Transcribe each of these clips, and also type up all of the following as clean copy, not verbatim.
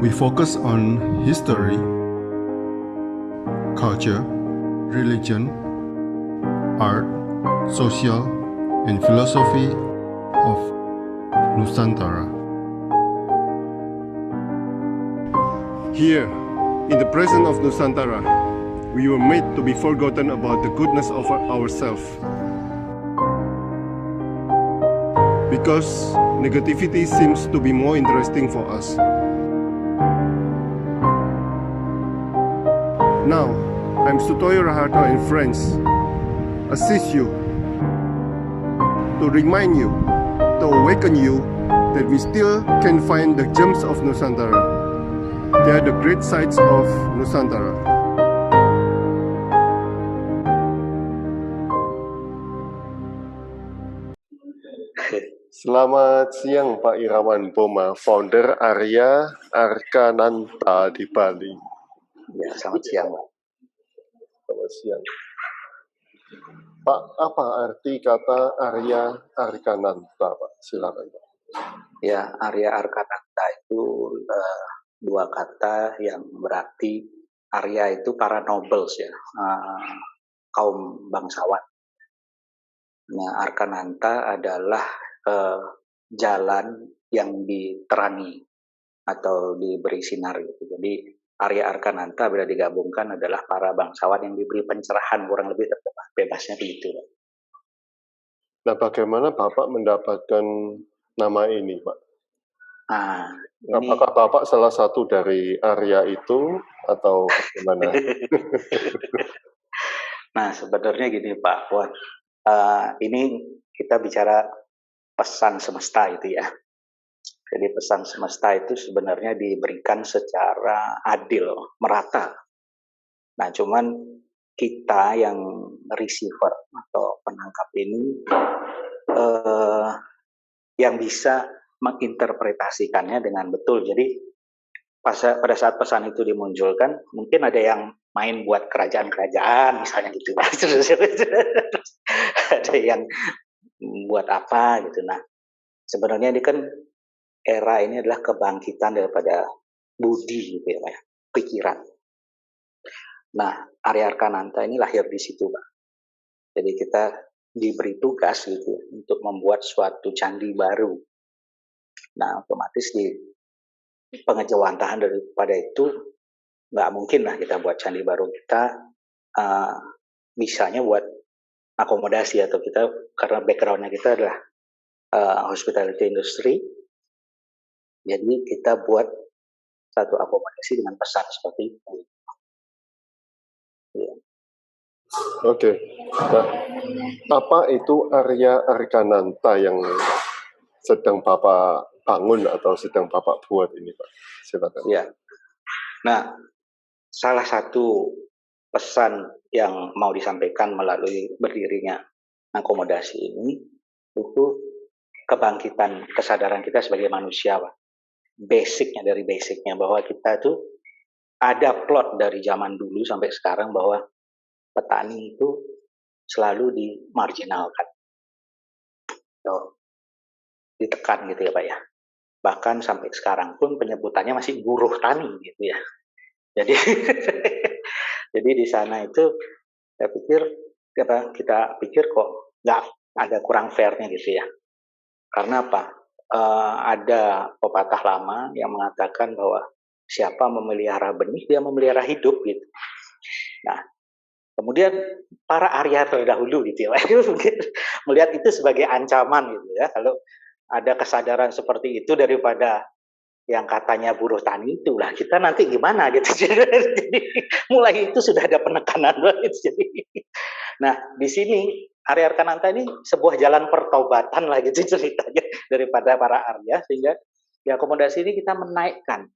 We focus on history, culture, religion, art, social, and philosophy of Nusantara. Here, in the presence of Nusantara, we were made to be forgotten about the goodness of ourselves. Because negativity seems to be more interesting for us. Now, I'm Sutoyo Raharto and friends, assist you, to remind you, to awaken you that we still can find the gems of Nusantara. They are the great sights of Nusantara. Selamat siang Pak Irawan Boma, founder Arya Arkananta di Bali. Ya, selamat siang, Pak. Selamat siang. Pak, apa arti kata Arya Arkananta, Pak? Silakan, Pak. Ya, Arya Arkananta itu dua kata yang berarti Arya itu para nobles ya, kaum bangsawan. Nah, Arkananta adalah jalan yang diterangi atau diberi sinar gitu. Jadi Arya Arkananta bila digabungkan adalah para bangsawan yang diberi pencerahan, kurang lebih bebasnya begitu. Nah, bagaimana Bapak mendapatkan nama ini, Pak? Nah, Apakah Bapak salah satu dari Arya itu atau bagaimana? Nah, sebenarnya gini Pak, ini kita bicara pesan semesta itu ya. Jadi pesan semesta itu sebenarnya diberikan secara adil, merata. Nah, cuman kita yang receiver atau penangkap ini yang bisa menginterpretasikannya dengan betul. Jadi pada saat pesan itu dimunculkan, mungkin ada yang main buat kerajaan-kerajaan misalnya gitu. Ada yang buat apa gitu. Nah, sebenarnya ini kan era ini adalah kebangkitan daripada budi gitu ya, Pak, pikiran. Nah, Arya Arkananta ini lahir di situ, Pak. Jadi kita diberi tugas gitu untuk membuat suatu candi baru. Nah, otomatis di pengejawantahan daripada itu nggak mungkin lah kita buat candi baru. Kita misalnya buat akomodasi atau kita karena backgroundnya kita adalah hospitality industry. Jadi kita buat satu akomodasi dengan pesan seperti itu. Ya. Oke. Nah, apa itu Arya Arkananta yang sedang Bapak bangun atau sedang Bapak buat ini, Pak? Silakan. Ya. Nah, salah satu pesan yang mau disampaikan melalui berdirinya akomodasi ini itu kebangkitan kesadaran kita sebagai manusia, Pak. Dari basicnya bahwa kita tuh ada plot dari zaman dulu sampai sekarang bahwa petani itu selalu dimarginalkan, ditekan gitu ya Pak ya. Bahkan sampai sekarang pun penyebutannya masih buruh tani gitu ya. Jadi jadi di sana itu kita pikir kok nggak ada kurang fairnya gitu ya. Karena apa? Ada pepatah lama yang mengatakan bahwa siapa memelihara benih dia memelihara hidup gitu. Nah, kemudian para Arya terdahulu gitu ya, melihat itu sebagai ancaman gitu ya. Kalau ada kesadaran seperti itu daripada yang katanya buruh tani itulah kita nanti gimana gitu. Jadi mulai itu sudah ada penekanan banget. Jadi, nah di sini Arya Arkananta ini sebuah jalan pertobatan lah gitu ceritanya daripada para Arya, sehingga di akomodasi ini kita menaikkan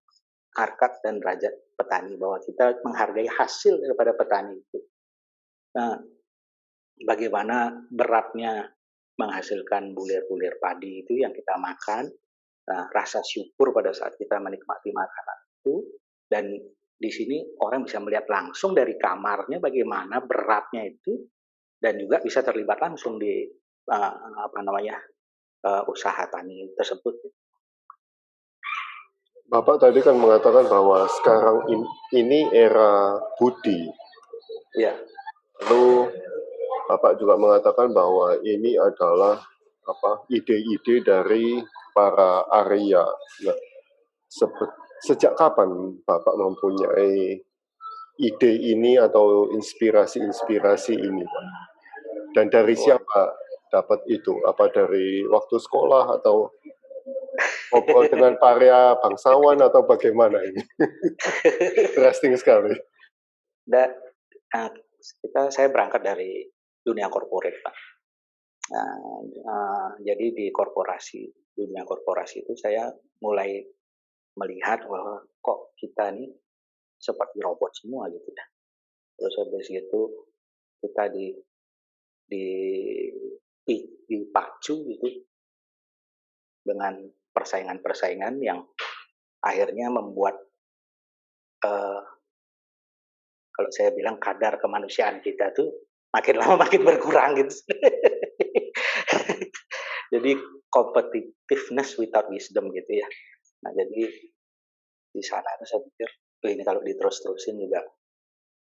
harkat dan derajat petani, bahwa kita menghargai hasil daripada petani itu. Nah, bagaimana beratnya menghasilkan bulir-bulir padi itu yang kita makan, rasa syukur pada saat kita menikmati makanan itu, dan di sini orang bisa melihat langsung dari kamarnya bagaimana beratnya itu, dan juga bisa terlibat langsung di usaha tani tersebut. Bapak tadi kan mengatakan bahwa sekarang ini era Budi. Ya, Lalu Bapak juga mengatakan bahwa ini adalah ide-ide dari para Arya. Nah, sejak kapan Bapak mempunyai ide ini atau inspirasi-inspirasi ini, Pak? Dan dari wah. siapa dapat itu? Apa dari waktu sekolah atau ngobrol dengan para bangsawan atau bagaimana ini? Interesting sekali. Dan nah, saya berangkat dari dunia korporat, Pak. Jadi di dunia korporasi itu saya mulai melihat bahwa kok kita nih seperti robot semua gitu ya. Terus habis itu kita di dipacu gitu dengan persaingan-persaingan yang akhirnya membuat eh, kalau saya bilang kadar kemanusiaan kita tuh makin lama makin berkurang gitu. Jadi competitiveness without wisdom gitu ya. Nah jadi di sana tuh saya pikir ini kalau diterus-terusin juga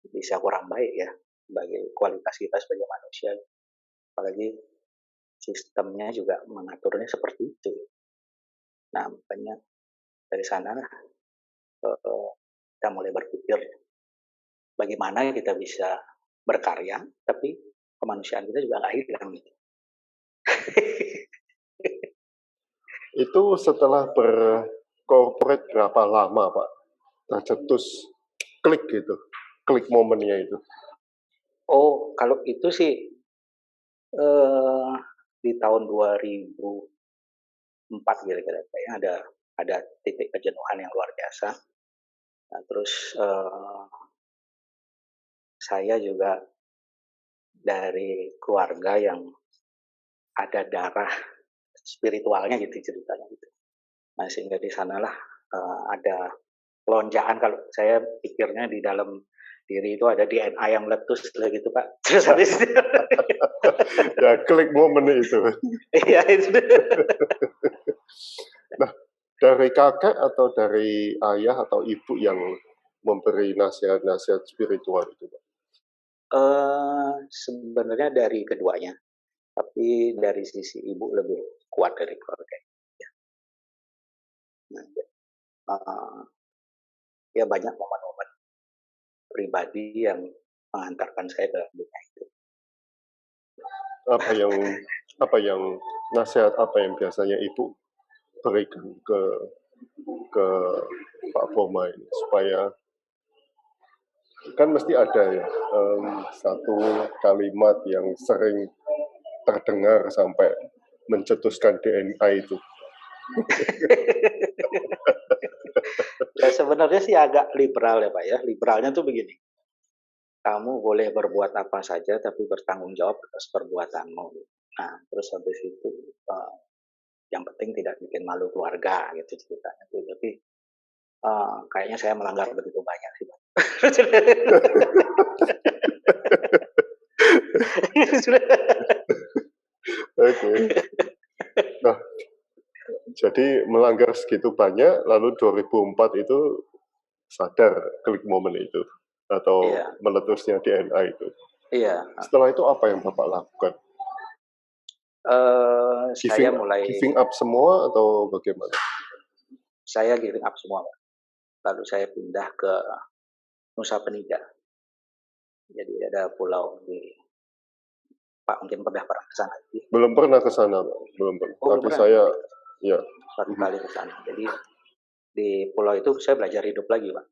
bisa kurang baik ya bagi kualitas kita sebagai manusia. Apalagi sistemnya juga mengaturnya seperti itu. Nah makanya dari sana kita mulai berpikir bagaimana kita bisa berkarya tapi kemanusiaan kita juga nggak hilang gitu. Itu setelah berkorporat berapa lama, Pak? Tercetus klik gitu, klik momennya itu. Oh, kalau itu sih di tahun 2004 kira-kira kayaknya ada titik kejenuhan yang luar biasa. Nah, terus saya juga dari keluarga yang ada darah spiritualnya gitu ceritanya gitu. Nah, sehingga di sanalah ada lonjakan kalau saya pikirnya di dalam diri itu ada DNA yang meletus lah gitu Pak. Terus habis itu Ya, klik momen itu. iya itu. Nah, dari kakek atau dari ayah atau ibu yang memberi nasihat-nasihat spiritual itu, Pak? Sebenarnya dari keduanya, tapi dari sisi ibu lebih kuat dari keluarga. Ya. Nah, ya banyak momen-momen pribadi yang mengantarkan saya ke dunia itu. Apa yang nasihat apa yang biasanya ibu berikan ke Pak Boma ini supaya kan mesti ada ya satu kalimat yang sering terdengar sampai mencetuskan DNA itu. Ya sebenarnya sih agak liberal ya Pak ya. Liberalnya tuh begini, kamu boleh berbuat apa saja tapi bertanggung jawab atas perbuatanmu. Nah, terus habis itu yang penting tidak bikin malu keluarga gitu ceritanya tuh. Tapi kayaknya saya melanggar begitu banyak sih Pak. Oke. Nah, jadi melanggar segitu banyak, lalu 2004 itu sadar klik momen itu atau Iya, meletusnya DNA itu. iya. Setelah itu apa yang Bapak lakukan? Saya mulai Giving up semua atau bagaimana? saya giving up semua Pak. Lalu saya pindah ke Nusa Penida. Jadi ada pulau di Pak mungkin pernah ke sana. Belum pernah ke sana, Pak. Belum pernah. Oh belum Tapi pernah. saya, ya. Suatu kali ke sana. Jadi di pulau itu saya belajar hidup lagi Pak.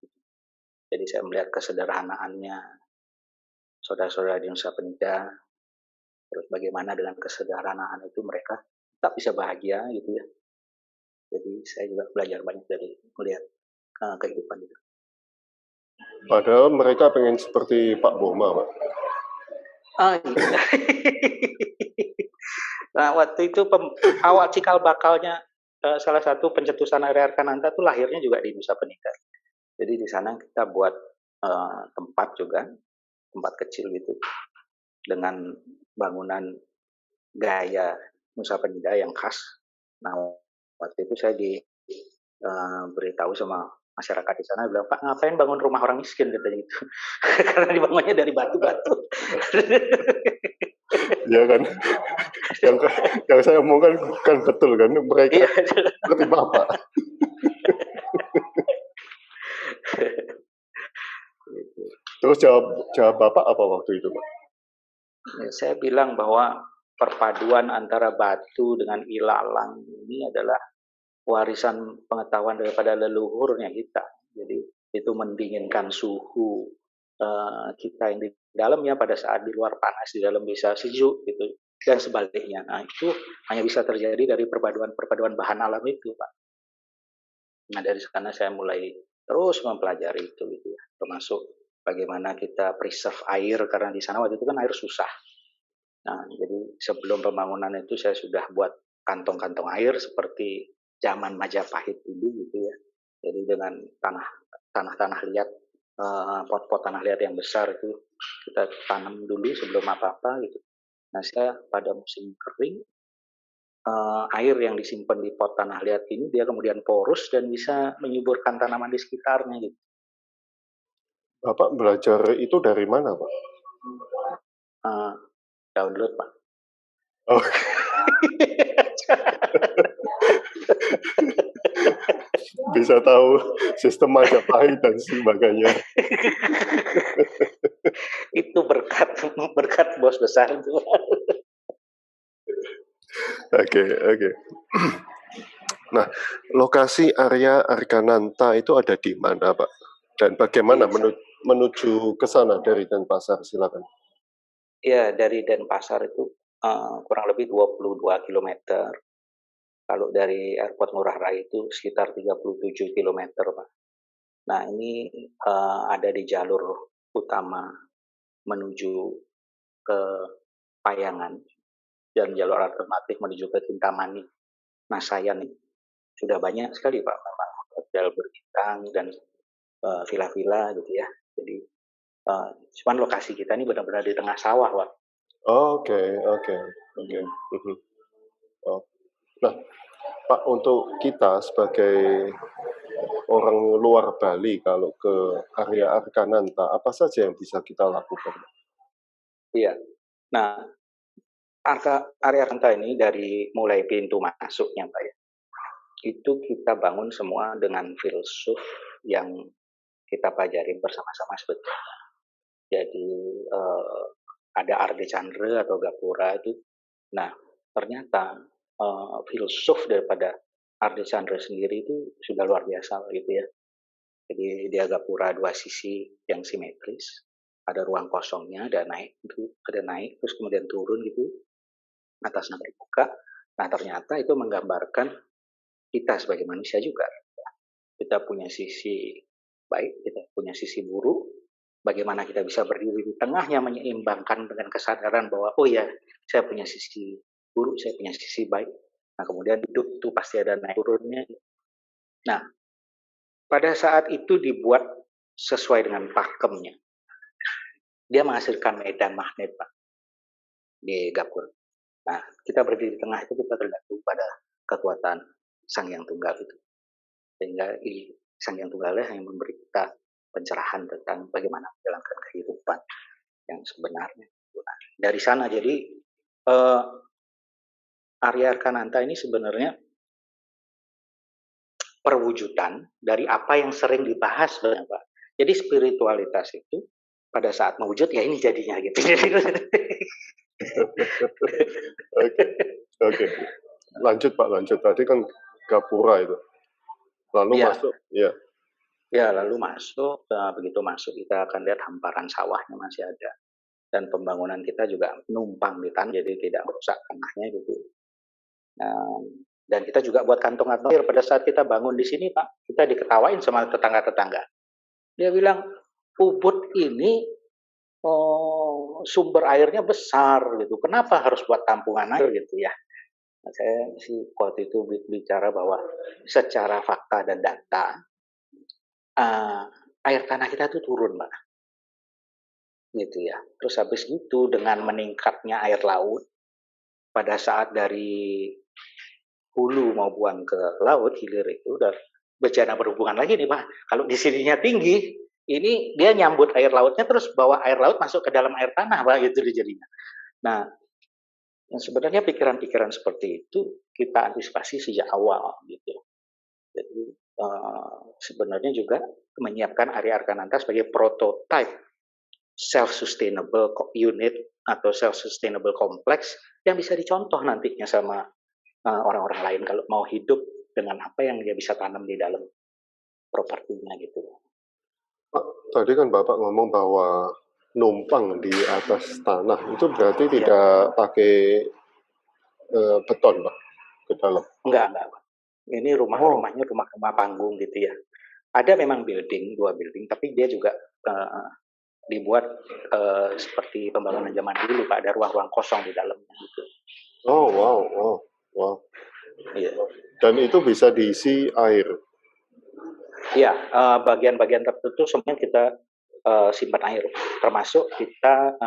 Jadi saya melihat kesederhanaannya saudara-saudara di Nusa Penida. Terus bagaimana dengan kesederhanaan itu mereka tetap bisa bahagia gitu ya. Jadi saya juga belajar banyak dari melihat kehidupan itu. Padahal mereka pengen seperti Pak Boma, Pak. Ah, iya. Nah, waktu itu awal cikal bakalnya salah satu pencetusan area Arkananta itu lahirnya juga di Nusa Penida. Jadi di sana kita buat tempat juga, tempat kecil gitu, dengan bangunan gaya Nusa Penida yang khas. Nah, waktu itu saya beritahu sama masyarakat di sana, bilang, "Pak, ngapain bangun rumah orang miskin?" Katanya gitu. Karena dibangunnya dari batu-batu. Ya kan, yang yang saya omongkan kan betul kan, mereka Iya. seperti Bapak. Terus jawab Bapak apa waktu itu, Pak? Ya, saya bilang bahwa perpaduan antara batu dengan ilalang ini adalah warisan pengetahuan daripada leluhurnya kita. Jadi itu mendinginkan suhu kita yang di dalamnya pada saat di luar panas, di dalam bisa sejuk gitu, dan sebaliknya. Nah, itu hanya bisa terjadi dari perpaduan bahan alam itu, Pak. Nah, dari sana saya mulai terus mempelajari itu gitu ya, termasuk bagaimana kita preserve air karena di sana waktu itu kan air susah. Nah, jadi sebelum pembangunan itu saya sudah buat kantong-kantong air seperti zaman Majapahit dulu gitu ya. Jadi dengan tanah-tanah liat, pot-pot tanah liat yang besar itu kita tanam dulu sebelum apa-apa gitu. Nah, saya pada musim kering, air yang disimpan di pot tanah liat ini dia kemudian porus dan bisa menyuburkan tanaman di sekitarnya gitu. Bapak belajar itu dari mana, Pak? Download, Pak. Oh, bisa tahu sistem Majapahit dan sebagainya. Itu berkat bos besar itu. Oke. Nah, lokasi area Arkananta itu ada di mana, Pak? Dan bagaimana menuju ke sana dari Denpasar? Silakan. Ya, dari Denpasar itu kurang lebih 22 kilometer. Kalau dari Airport Ngurah Rai itu sekitar 37 kilometer, Pak. Nah, ini ada di jalur utama menuju ke Payangan dan jalur alternatif menuju ke Kintamani, Nasayan. Sudah banyak sekali, Pak, memang hotel berbintang dan villa-villa gitu ya. Jadi cuman lokasi kita ini benar-benar di tengah sawah, Pak. Oke. Oh. Nah, Pak, untuk kita sebagai orang luar Bali kalau ke area Arkananta, apa saja yang bisa kita lakukan? Iya. Nah, area Arkananta ini dari mulai pintu masuknya, Pak ya, itu kita bangun semua dengan filsuf yang kita pelajari bersama-sama sebetulnya. Jadi ada Arde Chandra atau Gapura itu. Nah, ternyata filsuf daripada Arde Chandra sendiri itu sudah luar biasa gitu ya. Jadi dia Gapura dua sisi yang simetris, ada ruang kosongnya, ada naik terus kemudian turun gitu, atasnya terbuka. Nah, ternyata itu menggambarkan kita sebagai manusia juga. Kita punya sisi baik, kita punya sisi buruk. Bagaimana kita bisa berdiri di tengahnya, menyeimbangkan dengan kesadaran bahwa, oh ya, saya punya sisi buruk, saya punya sisi baik. Nah, kemudian hidup itu pasti ada naik turunnya. Nah, pada saat itu dibuat sesuai dengan pakemnya. Dia menghasilkan medan magnet, Pak, di gapur. Nah, kita berdiri di tengah itu kita tergantung pada kekuatan Sang Yang Tunggal itu. Sehingga Sang Yang Tunggal yang memberi kita pencerahan tentang bagaimana menjalankan kehidupan yang sebenarnya. Nah, dari sana jadi area Arkananta ini sebenarnya perwujudan dari apa yang sering dibahas, Pak. Jadi spiritualitas itu pada saat mewujud ya ini jadinya gitu. Oke. Lanjut, Pak, lanjut. Tadi kan Gapura itu. Lalu ya. masuk, ya. Ya, lalu masuk, begitu masuk kita akan lihat hamparan sawahnya masih ada. Dan pembangunan kita juga numpang di tanah, jadi tidak merusak tanahnya gitu. Dan kita juga buat kantong-kantong air. Pada saat kita bangun di sini, Pak, kita diketawain sama tetangga-tetangga. Dia bilang, Ubud ini sumber airnya besar gitu. Kenapa harus buat tampungan air gitu ya? Nah, saya sih waktu itu bicara bahwa secara fakta dan data, air tanah kita tuh turun, Pak. Gitu ya. Terus habis itu dengan meningkatnya air laut, pada saat dari hulu mau buang ke laut, hilir itu, dan bejana berhubungan lagi nih Pak. Kalau di sininya tinggi, ini dia nyambut air lautnya terus bawa air laut masuk ke dalam air tanah Pak, gitu jadinya. Nah, sebenarnya pikiran-pikiran seperti itu kita antisipasi sejak awal gitu. Jadi sebenarnya juga menyiapkan area Arkananta sebagai prototype self-sustainable unit atau self-sustainable complex yang bisa dicontoh nantinya sama orang-orang lain kalau mau hidup dengan apa yang dia bisa tanam di dalam propertinya gitu. Pak, tadi kan Bapak ngomong bahwa numpang di atas tanah, itu berarti Ya. tidak pakai beton, Pak, ke dalam? Enggak. Ini rumahnya rumah panggung gitu ya. Ada memang building, 2 building, tapi dia juga dibuat seperti pembangunan zaman dulu Pak, ada ruang-ruang kosong di dalamnya gitu. Oh, wow. Iya. Dan itu bisa diisi air? Iya, bagian-bagian tertentu semuanya kita simpan air, termasuk kita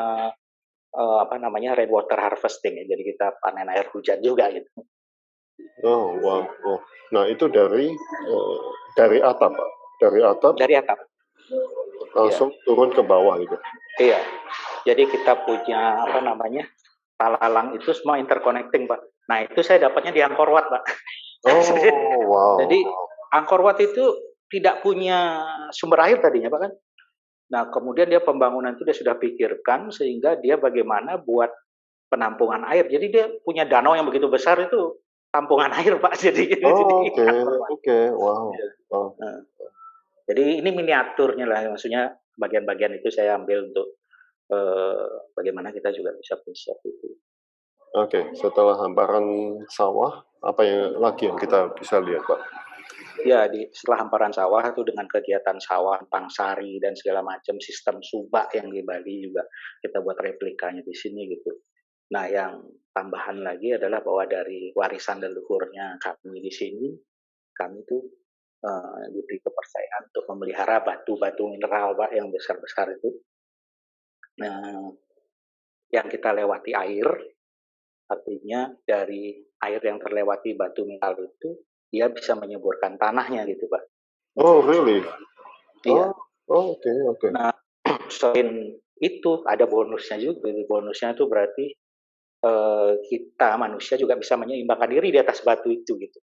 rainwater harvesting ya, jadi kita panen air hujan juga gitu. Oh, wow. Nah, itu dari atap, Pak? Dari atap Dari atap. langsung turun ke bawah gitu? Iya, jadi kita punya palalang itu semua interconnecting Pak. Nah itu saya dapatnya di Angkor Wat Pak. Oh, wow. Jadi Angkor Wat itu tidak punya sumber air tadinya Pak kan. Nah kemudian dia pembangunan itu dia sudah pikirkan sehingga dia bagaimana buat penampungan air. Jadi dia punya danau yang begitu besar itu tampungan air Pak. Jadi oke. Wow. Nah, jadi ini miniaturnya lah, maksudnya bagian-bagian itu saya ambil untuk bagaimana kita juga bisa preserve itu. Oke, setelah hamparan sawah, apa yang lagi yang kita bisa lihat, Pak? Ya, setelah hamparan sawah itu dengan kegiatan sawah, pangsari dan segala macam sistem subak yang di Bali juga kita buat replikanya di sini gitu. Nah, yang tambahan lagi adalah bahwa dari warisan leluhurnya kami di sini, kami tuh diberi kepercayaan untuk memelihara batu-batu mineral Pak yang besar-besar itu. Nah, yang kita lewati air, artinya dari air yang terlewati batu mineral itu, dia bisa menyuburkan tanahnya gitu Pak. Oh, really? Iya. Oke. Nah, selain itu ada bonusnya juga. Bonusnya itu berarti kita manusia juga bisa menyeimbangkan diri di atas batu itu gitu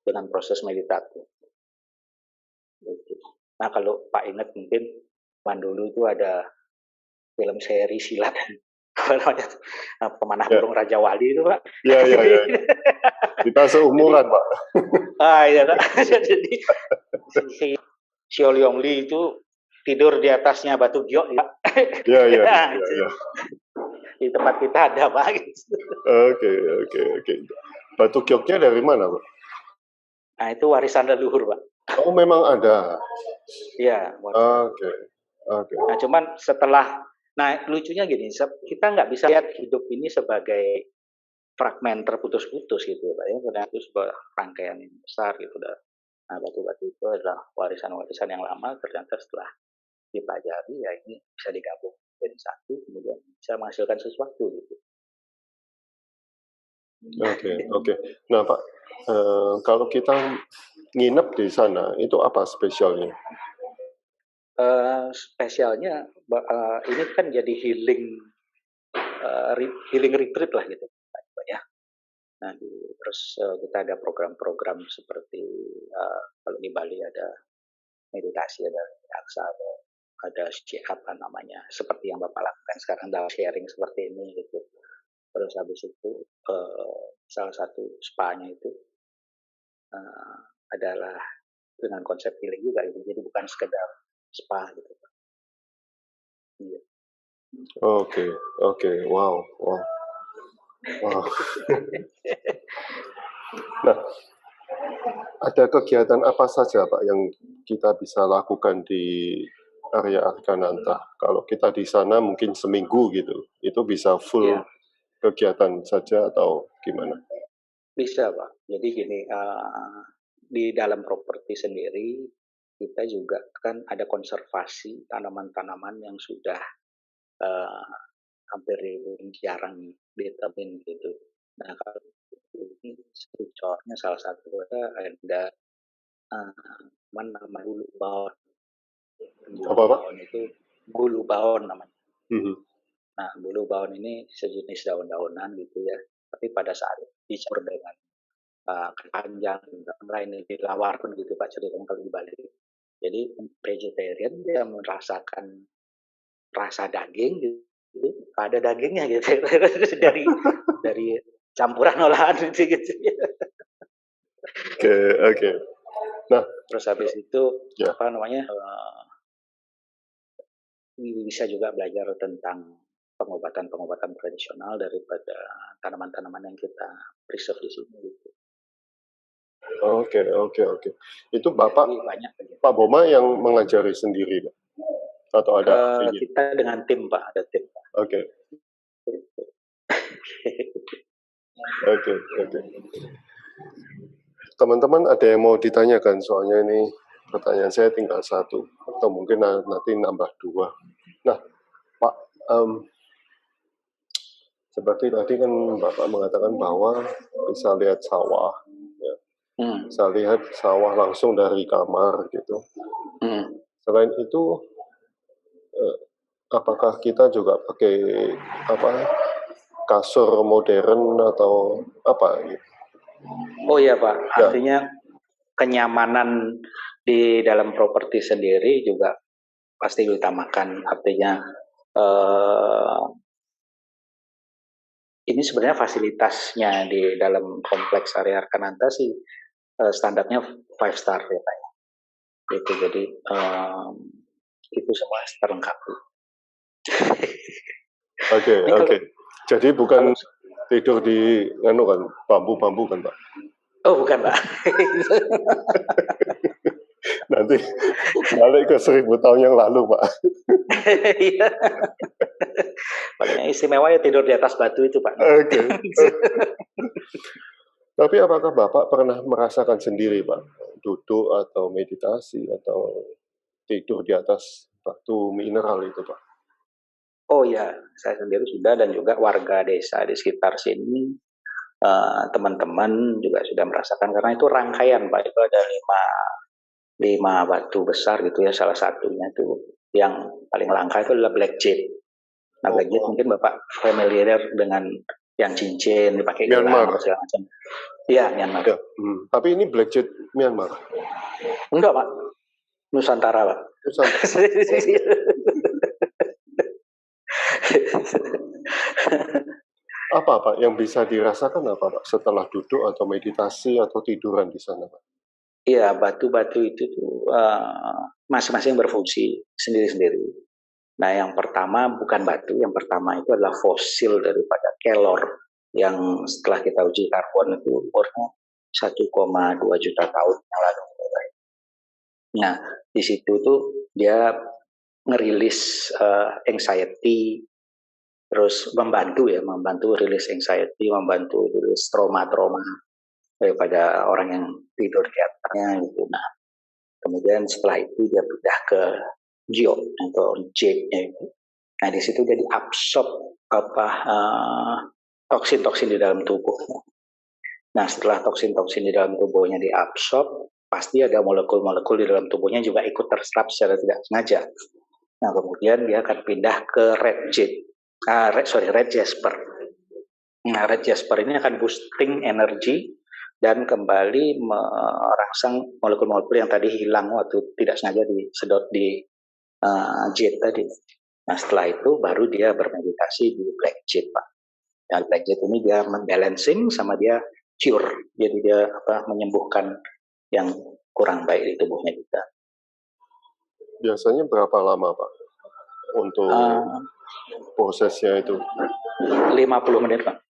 dengan proses meditatif. Gitu. Nah kalau Pak ingat mungkin dulu itu ada film seri silat Pemanah Burung Raja Wali itu Pak. Iya. Kita seumuran Pak. Iya Pak. Jadi si Xiao Liong Li itu tidur di atasnya batu giok Pak. Iya. Di tempat kita ada Pak. Oke. Batu gioknya dari mana Pak? Nah itu warisan leluhur Pak. Oh memang ada. Iya. Oke. Nah cuman lucunya gini, kita nggak bisa lihat hidup ini sebagai fragmen terputus-putus gitu Pak ya, karena itu sebuah rangkaian yang besar gitu. Nah batu-batu itu adalah warisan-warisan yang lama, ternyata setelah dipelajari ya ini bisa digabung jadi satu, kemudian bisa menghasilkan sesuatu gitu. Oke. Nah Pak, kalau kita nginep di sana, itu apa spesialnya? Spesialnya ini kan jadi healing retreat lah gitu ya. Nah, terus kita ada program-program seperti kalau di Bali ada meditasi, ada aksa, ada seperti yang Bapak lakukan sekarang dalam sharing seperti ini gitu. Terus habis itu salah satu spa-nya itu adalah dengan konsep healing juga gitu. Jadi bukan sekedar spa gitu. Iya. Oke. Wow. Nah, ada kegiatan apa saja Pak yang kita bisa lakukan di area Arkananta? Kalau kita di sana mungkin seminggu gitu, itu bisa full kegiatan saja atau gimana? Bisa Pak. Jadi gini, di dalam properti sendiri kita juga kan ada konservasi tanaman-tanaman yang sudah hampir jarang ditemuin gitu. Nah kalau ini contohnya salah satu ada nama bulu bawon. Apa? Bawon itu bulu bawon namanya. Mhm. Nah, bulu bawon ini sejenis daun-daunan gitu ya. Tapi pada saat dicampur dengan panjang lain dilawar pun gitu Pak ceritanya kalau dibalik. Jadi vegetarian dia merasakan rasa daging gitu, ada dagingnya gitu dari campuran olahan gitu. Oke. Nah, Terus habis itu ya. apa namanya? Bisa juga belajar tentang pengobatan tradisional daripada tanaman-tanaman yang kita preserve di sini gitu. Oke. Itu Bapak, Jadi banyak begitu. Pak Boma yang mengajari sendiri, Pak? Atau ada ahlinya? Kita dengan tim Pak, ada tim. Oke. Teman-teman ada yang mau ditanyakan? Soalnya ini pertanyaan saya tinggal satu, atau mungkin nanti nambah 2. Nah, Pak, seperti tadi kan Bapak mengatakan bahwa bisa lihat sawah, ya. Bisa lihat sawah langsung dari kamar gitu. Selain itu, apakah kita juga pakai kasur modern atau apa gitu? Oh iya Pak, artinya kenyamanan di dalam properti sendiri juga pasti diutamakan. Artinya ini sebenarnya fasilitasnya di dalam kompleks area Arkananta sih standarnya 5 star ya Pak. Gitu, jadi itu semua terlengkap. Oke. Jadi bukan tidur di bambu-bambu kan Pak? Oh bukan Pak. Nanti balik ke 1000 tahun yang lalu Pak. Iya. Paling istimewa ya tidur di atas batu itu Pak. Oke. Tapi apakah Bapak pernah merasakan sendiri Pak, duduk atau meditasi atau tidur di atas batu mineral itu Pak? Oh ya, saya sendiri sudah dan juga warga desa di sekitar sini, teman-teman juga sudah merasakan karena itu rangkaian Pak, itu ada 5 batu besar gitu ya, salah satunya itu yang paling langka itu adalah black jade. Nah, black jade mungkin Bapak familiar dengan yang cincin dipakai Myanmar segala macam. Iya, Myanmar. Ya. Tapi ini black jade Myanmar? Enggak Pak, Nusantara Pak. Apa Pak yang bisa dirasakan apa Pak setelah duduk atau meditasi atau tiduran di sana Pak? Iya, batu-batu itu tuh masing-masing berfungsi sendiri-sendiri. Nah, yang pertama bukan batu, yang pertama itu adalah fosil daripada kelor yang setelah kita uji karbon itu umurnya 1,2 juta tahun yang lalu. Nah, di situ tuh dia ngerilis anxiety, terus membantu rilis anxiety, membantu rilis trauma-trauma daripada orang yang tidur di atasnya gitu. Nah, kemudian setelah itu dia pindah ke geo atau jade-nya itu. Nah, di situ dia diabsorb toksin-toksin di dalam tubuh. Nah, setelah toksin-toksin di dalam tubuhnya diabsorb, pasti ada molekul-molekul di dalam tubuhnya juga ikut terserap secara tidak sengaja. Nah, kemudian dia akan pindah ke red jasper. Nah, red jasper ini akan boosting energi dan kembali merangsang molekul-molekul yang tadi hilang waktu tidak sengaja disedot di jade tadi. Nah, setelah itu baru dia bermeditasi di black jade Pak. Nah, black jade ini dia membalancing sama dia cure, jadi dia menyembuhkan yang kurang baik di tubuhnya kita. Biasanya berapa lama Pak untuk prosesnya itu? 50 menit Pak.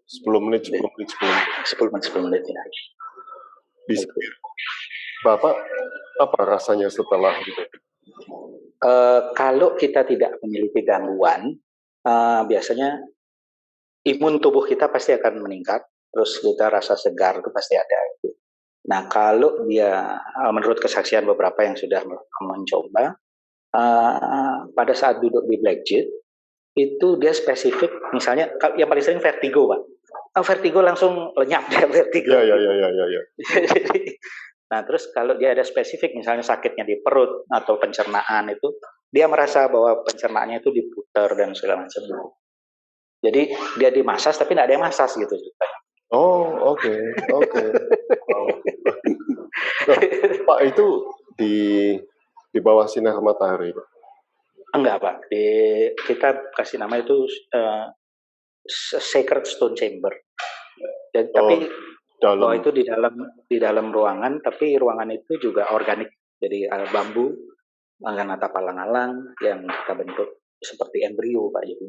10 menit ya. Ya. Bisa. Bapak apa rasanya setelah itu? Kalau kita tidak memiliki gangguan, biasanya imun tubuh kita pasti akan meningkat, terus kita rasa segar itu pasti ada. Nah, kalau dia menurut kesaksian beberapa yang sudah mencoba, pada saat duduk di black jade itu dia spesifik, misalnya yang paling sering vertigo Pak. Vertigo langsung lenyap dia vertigo. Ya. Jadi Nah, terus kalau dia ada spesifik, misalnya sakitnya di perut atau pencernaan itu, dia merasa bahwa pencernaannya itu diputar dan segala macam. Jadi dia dimasas tapi tidak ada yang masas gitu. Oh, oke, oke. Wow. Nah, Pak, itu di bawah sinar matahari, Pak? Enggak, Pak. Kita kasih nama itu sacred stone chamber. Dan, tapi dalam. itu di dalam ruangan, tapi ruangan itu juga organik. Jadi bambu, dengan atap alang-alang yang kita bentuk seperti embrio, Pak. Jadi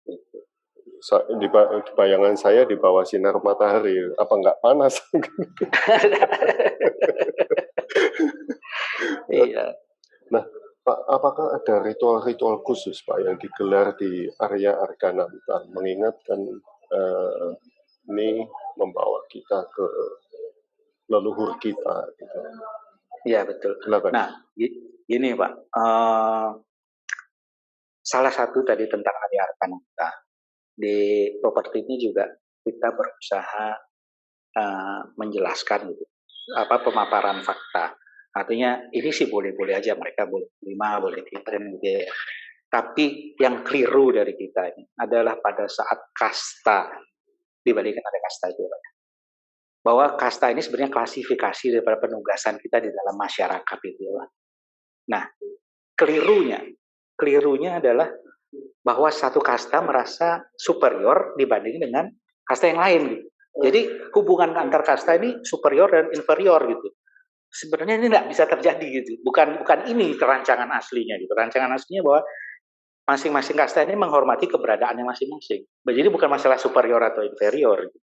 gitu. Di bayangan saya di bawah sinar matahari, apa nggak panas? Iya. Nah, Pak, apakah ada ritual-ritual khusus, Pak, yang digelar di area Arkananta mengingatkan ini membawa kita ke leluhur kita, gitu? Iya, betul. Silakan. Nah, gini Pak, salah satu tadi tentang area Arkananta. Di properti ini juga kita berusaha menjelaskan gitu, pemaparan fakta. Artinya ini sih boleh-boleh aja, mereka boleh terima, boleh tidak, gitu ya. Tapi yang keliru dari kita ini adalah pada saat kasta, dibandingkan ada kasta itu, bahwa kasta ini sebenarnya klasifikasi daripada penugasan kita di dalam masyarakat itu. Nah, kelirunya adalah bahwa satu kasta merasa superior dibanding dengan kasta yang lain gitu. Jadi hubungan antar kasta ini superior dan inferior gitu. Sebenarnya ini tidak bisa terjadi gitu. Bukan ini rancangan aslinya gitu. Rancangan aslinya bahwa masing-masing kasta ini menghormati keberadaannya masing-masing. Jadi bukan masalah superior atau inferior. Gitu.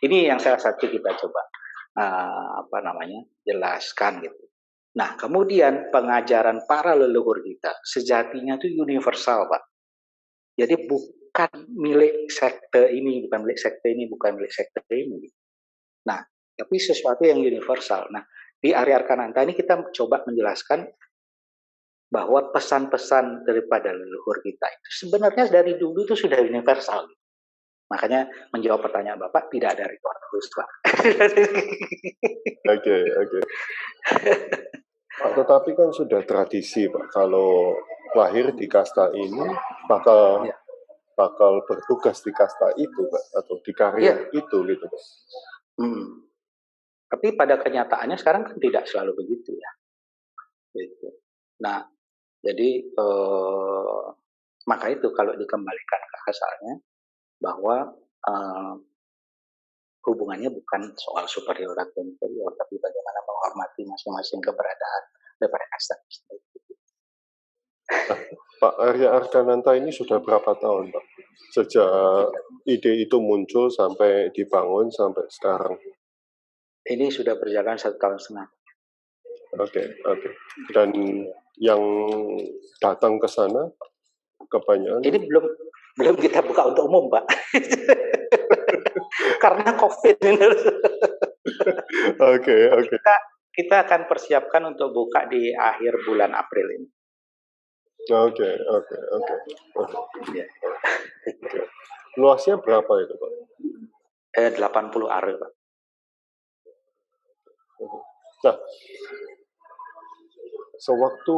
Ini yang salah satu kita coba jelaskan gitu. Nah, kemudian pengajaran para leluhur kita sejatinya itu universal, Pak. Jadi bukan milik sekte ini, bukan milik sekte ini, bukan milik sekte ini. Nah, tapi sesuatu yang universal. Nah, di area Arkananta ini kita coba menjelaskan bahwa pesan-pesan daripada leluhur kita itu sebenarnya dari dulu itu sudah universal. Makanya menjawab pertanyaan Bapak, tidak ada ritual khusus, Pak. Oke. Pak, tetapi kan sudah tradisi, Pak, kalau lahir di kasta ini bakal bertugas di kasta itu, Pak, atau di karier itu gitu, Pak. Tapi pada kenyataannya sekarang kan tidak selalu begitu ya. Gitu. Nah, jadi maka itu kalau dikembalikan ke asalnya bahwa hubungannya bukan soal superior atau inferior, tapi bagaimana menghormati masing-masing keberadaan daripada kasta itu. Pak, area Arkananta ini sudah berapa tahun, Pak? Sejak ide itu muncul sampai dibangun sampai sekarang? Ini sudah berjalan 1,5 tahun. Oke. Dan yang datang ke sana kebanyakan? Ini belum kita buka untuk umum, Pak. Karena COVID ini. Oke. Kita akan persiapkan untuk buka di akhir bulan April ini. Oke. Luasnya berapa itu, Pak? 80 are, Pak. Nah, sewaktu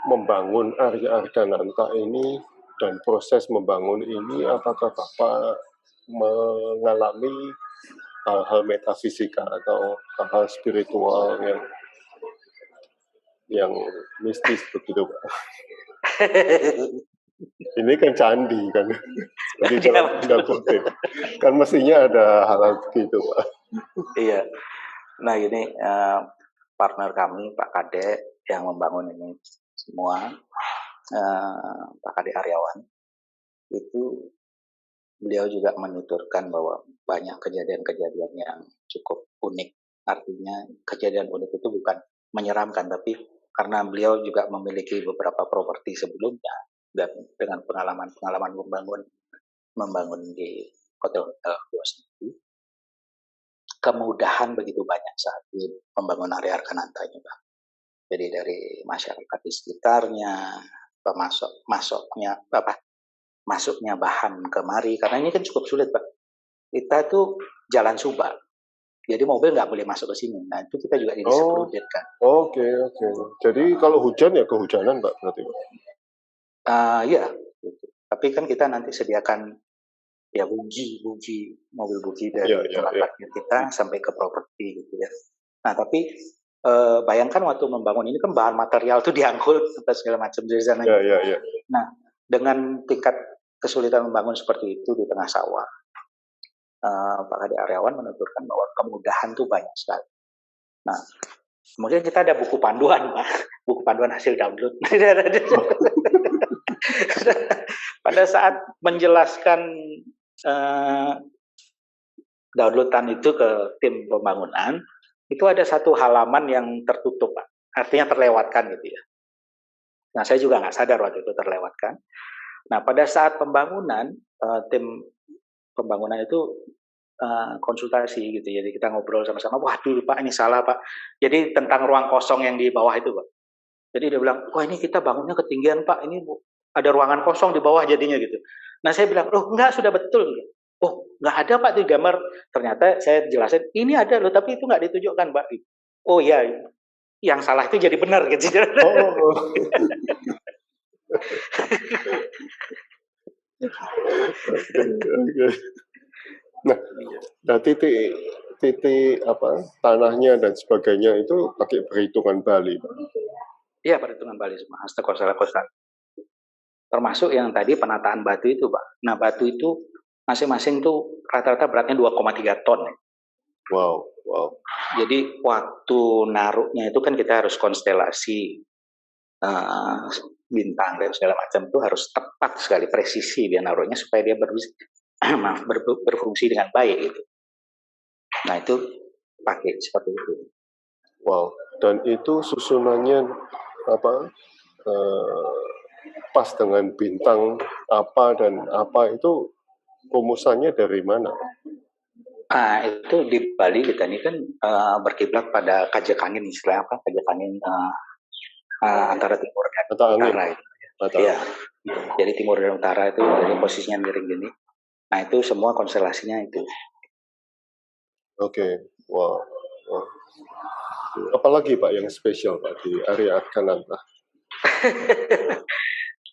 membangun area Arkananta ini dan proses membangun ini, apakah Bapak mengalami hal-hal metafisika atau hal-hal spiritual yang mistis begitu, Pak? Ini kan candi kan, jadi dalam kutip kan mestinya ada hal begitu, Pak. Iya. Nah ini partner kami Pak Kade yang membangun ini semua, Pak Kade Aryawan, itu beliau juga menuturkan bahwa banyak kejadian-kejadian yang cukup unik. Artinya kejadian unik itu bukan menyeramkan, tapi karena beliau juga memiliki beberapa properti sebelumnya dan dengan pengalaman membangun di hotel-hotel luas itu, kemudahan begitu banyak saat di pembangunan area Arkananta ini, Pak. Jadi dari masyarakat di sekitarnya, masuknya bahan kemari, karena ini kan cukup sulit, Pak. Kita tuh jalan Subak, Jadi mobil nggak boleh masuk ke sini. Nah, itu kita juga Oh, di-secluded kan. oke. Jadi kalau hujan ya kehujanan, Pak, berarti, Pak? Iya, gitu. Tapi kan kita nanti sediakan ya mobil bugi dari Iya. tempat parkir kita sampai ke properti gitu ya. Nah, tapi bayangkan waktu membangun ini kan bahan material tuh diangkut atau segala macam dari sana. Iya. Nah, dengan tingkat kesulitan membangun seperti itu di tengah sawah, Pak Kade Aryawan menuturkan bahwa kemudahan tuh banyak sekali. Nah, kemudian kita ada buku panduan, Pak. Buku panduan hasil download. Pada saat menjelaskan downloadan itu ke tim pembangunan, itu ada satu halaman yang tertutup, Pak. Artinya terlewatkan gitu ya. Nah, saya juga nggak sadar waktu itu terlewatkan. Nah, pada saat pembangunan, tim pembangunan itu konsultasi gitu. Jadi kita ngobrol sama-sama, waduh Pak ini salah Pak. Jadi tentang ruang kosong yang di bawah itu Pak. Jadi dia bilang, wah ini kita bangunnya ketinggian Pak, ini ada ruangan kosong di bawah jadinya gitu. Nah saya bilang, loh enggak sudah betul. Oh nggak ada Pak di gambar. Ternyata saya jelasin, ini ada loh tapi itu nggak ditunjukkan Pak. Oh iya, yang salah itu jadi benar gitu. Oh. Oke. Nah, titik apa tanahnya dan sebagainya itu pakai perhitungan Bali, Pak? Iya, perhitungan Bali semua, hasta kosala. Termasuk yang tadi penataan batu itu, Pak. Nah, batu itu masing-masing tuh rata-rata beratnya 2,3 ton. Wow. Jadi waktu naruhnya itu kan kita harus konstelasi bintang dan segala macam itu harus tepat sekali, presisi dia naruhnya supaya dia berfungsi dengan baik gitu. Nah itu pakai seperti itu. Wow. Dan itu susunannya apa? Pas dengan bintang apa dan apa itu rumusannya dari mana? Itu di Bali kita ini kan berkiblat pada kajak angin, istilah apa? Kajak angin antara timur dan utara. Iya. Jadi timur dan utara itu dari posisinya miring gini. Nah itu semua konstelasinya itu. Oke. Wow. Apalagi Pak yang spesial Pak di area Arkananta?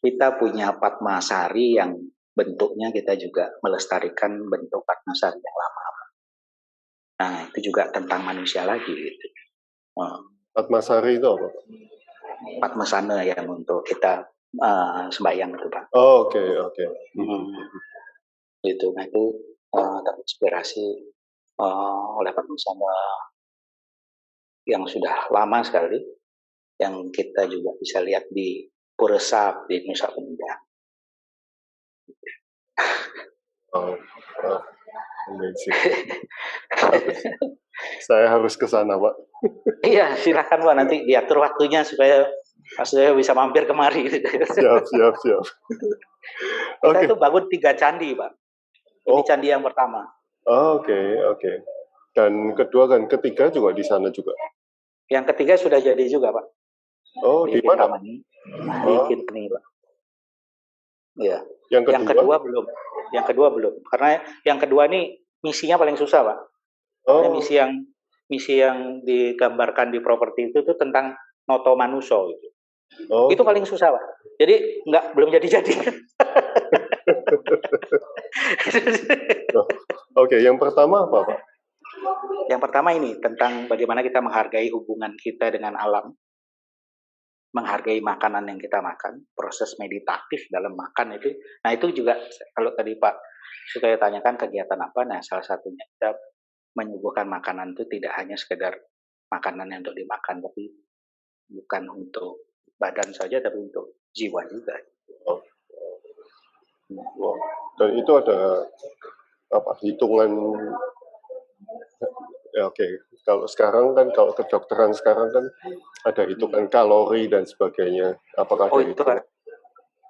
Kita punya Padmasari yang bentuknya kita juga melestarikan bentuk Padmasari yang lama. Nah itu juga tentang manusia lagi gitu. Padmasari itu apa? Padmasana yang untuk kita sembahyang itu Pak. Oh, oke. Gitu. Nah itu terinspirasi oleh Padmasana yang sudah lama sekali, yang kita juga bisa lihat di Puresap di Nusa Penida. Amazing. Saya harus ke sana, Pak. Iya, silakan Pak, nanti diatur waktunya supaya saya bisa mampir kemari. Siap. Kita itu bangun 3 candi, Pak. Ini candi yang pertama. Oke. Dan kedua dan ketiga juga di sana juga. Yang ketiga sudah jadi juga, Pak. Oh, di mana? Di Kintamani, Pak. Iya. Yang kedua belum. Yang kedua belum. Karena yang kedua ini misinya paling susah, Pak. Misi yang digambarkan di properti itu tuh tentang Noto Manuso gitu. Itu paling susah, Pak. Jadi belum jadi. Oke, yang pertama apa, Pak? Yang pertama ini tentang bagaimana kita menghargai hubungan kita dengan alam, menghargai makanan yang kita makan, proses meditatif dalam makan itu. Nah itu juga kalau tadi Pak saya tanyakan kegiatan apa, nah salah satunya kita menyuguhkan makanan itu tidak hanya sekedar makanan yang untuk dimakan, tapi bukan untuk badan saja, tapi untuk jiwa juga. Wow. Dan itu ada hitungan? Ya, oke. Kalau sekarang kan, kalau kedokteran sekarang kan ada hitungan kalori dan sebagainya. Apakah ada itu?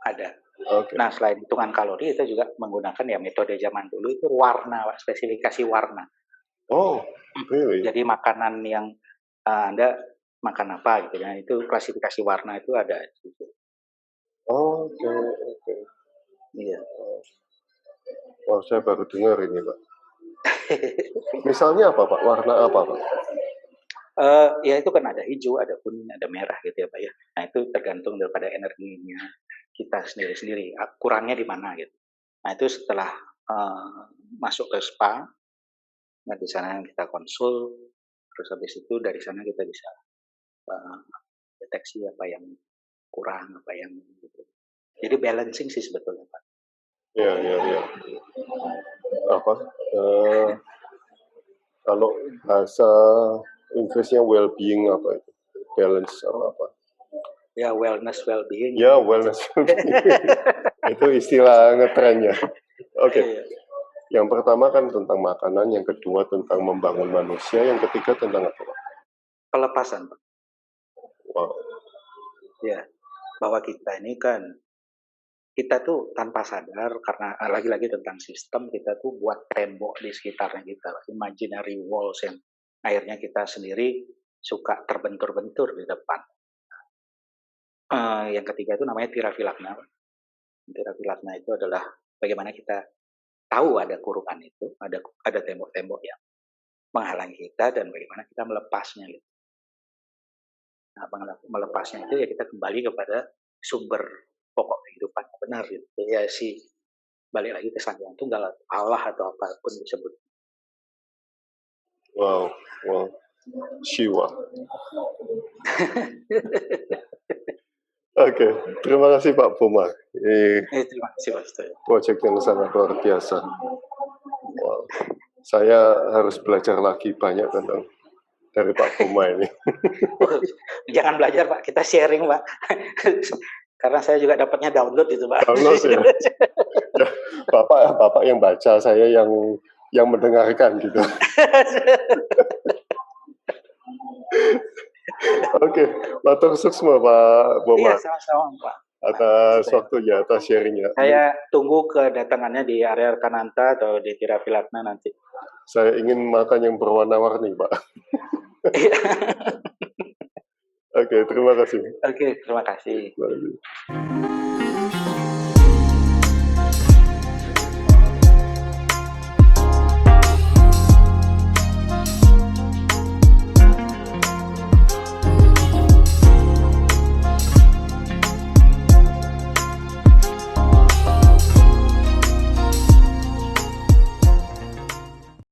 Ada. Okay. Nah, selain hitungan kalori, kita juga menggunakan ya metode zaman dulu itu warna, spesifikasi warna. Oh, really? Jadi makanan yang Anda makan apa gitu ya, itu klasifikasi warna itu ada. Oke. Iya. Wow, saya baru dengar ini, Pak. Misalnya apa Pak? Warna apa Pak? Ya itu kan ada hijau, ada kuning, ada merah gitu ya Pak ya. Nah itu tergantung daripada energinya kita sendiri-sendiri, kurangnya di mana gitu. Nah itu setelah masuk ke spa, nah di sana kita konsul, terus habis itu dari sana kita bisa uh, deteksi apa yang kurang, apa yang gitu. Jadi balancing sih sebetulnya Pak. Ya, ya, ya. Apa? Kalau bahasa Inggrisnya well-being apa itu? Balance apa? Ya wellness, well-being. Ya, wellness. Itu istilah ngetrennya. Oke. Iya. Yang pertama kan tentang makanan, yang kedua tentang membangun manusia, yang ketiga tentang apa Pak? Pelepasan Pak. Wow. Ya, bahwa kita ini kan kita tuh tanpa sadar karena lagi-lagi tentang sistem kita tuh buat tembok di sekitarnya kita, imaginary walls yang akhirnya kita sendiri suka terbentur-bentur di depan. Yang ketiga itu namanya tirafilakna. Tirafilakna itu adalah bagaimana kita tahu ada kurungan itu, ada tembok-tembok yang menghalangi kita dan bagaimana kita melepasnya gitu. Nah, melepasnya itu ya kita kembali kepada sumber pokok kehidupan yang benar gitu. Ya si balik lagi ke Sang Hyang Tunggal, Allah atau apapun disebut. Wow, wow. Shiva. Oke, terima kasih Pak Boma. Terima kasih Mas. Proyek yang sangat luar biasa. Wow. Saya harus belajar lagi banyak tentang dari Pak Boma ini. Jangan belajar Pak, kita sharing Pak. Karena saya juga dapatnya download itu Pak. Download ya. Ya, Bapak yang baca, saya yang mendengarkan gitu. Oke, matur suksma Pak Boma. Iya, sama-sama Pak. Atas waktunya, atas sharingnya. Saya tunggu kedatangannya di area Kananta atau di Tirafilakna nanti. Saya ingin makan yang berwarna-warni, Pak. Oke, terima kasih. Oke, terima kasih. Terima kasih.